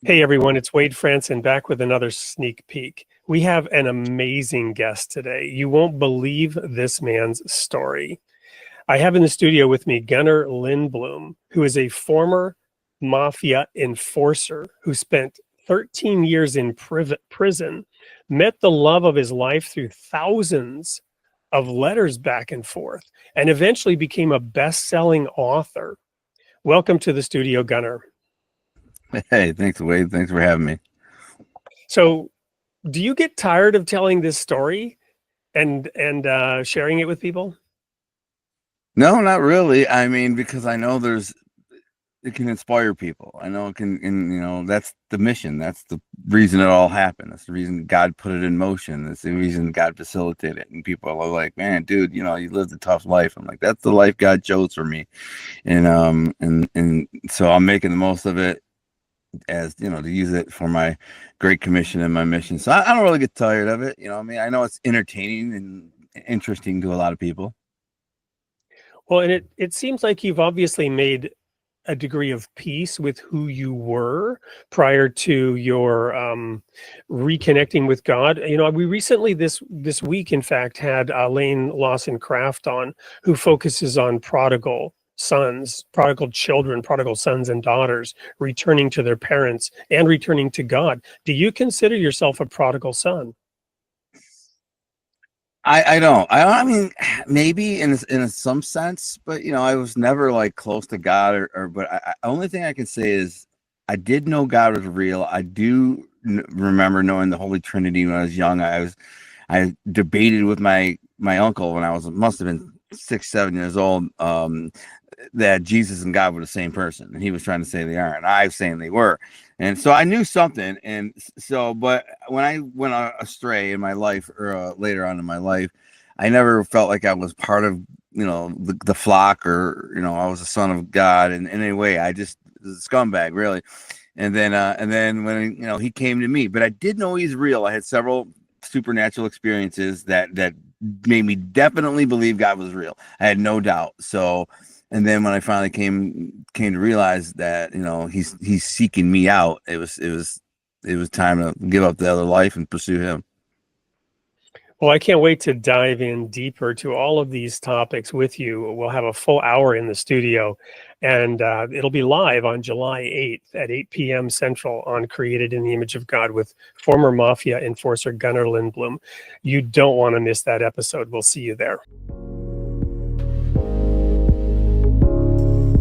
Hey everyone, it's Wade Franson back with another sneak peek. We have an amazing guest today. You won't believe this man's story. I have in the studio with me Gunner Lindbloom, who is a former mafia enforcer who spent 13 years in prison, met the love of his life through thousands of letters back and forth, and eventually became a best-selling author. Welcome to the studio, Gunner. Hey, thanks, Wade. Thanks for having me. So, do you get tired of telling this story and sharing it with people? No, not really. I mean, because I know it can inspire people. I know it can, and that's the mission. That's the reason it all happened. That's the reason God put it in motion. That's the reason God facilitated it. And people are like, man, dude, you lived a tough life. I'm like, that's the life God chose for me. And so I'm making the most of it, as to use it for my great commission and my mission. So I don't really get tired of it. I know it's entertaining and interesting to a lot of people. Well, and it seems like you've obviously made a degree of peace with who you were prior to your reconnecting with God. We recently this week, in fact, had Lane Lawson Craft on, who focuses on prodigal sons, prodigal children, prodigal sons and daughters returning to their parents and returning to God. Do you consider yourself a prodigal son? I don't. I mean, maybe in some sense, but I was never like close to God, but only thing I can say is I did know God was real. I do remember knowing the Holy Trinity when I was young. I debated with my uncle when I must have been 6, 7 years old, that Jesus and God were the same person, and he was trying to say they aren't. I was saying they were, and so I knew something. And so, but when I went astray in my life, or later on in my life, I never felt like I was part of the flock, or I was a son of God in any way. I just was a scumbag, really. And then when he came to me, but I did know he's real. I had several supernatural experiences that made me definitely believe God was real. I had no doubt. So, and then when I finally came to realize that he's seeking me out, it was time to give up the other life and pursue him. Well, I can't wait to dive in deeper to all of these topics with you. We'll have a full hour in the studio, and it'll be live on July 8th at 8 p.m. Central on Created in the Image of God with former Mafia enforcer Gunner Lindbloom. You don't want to miss that episode. We'll see you there.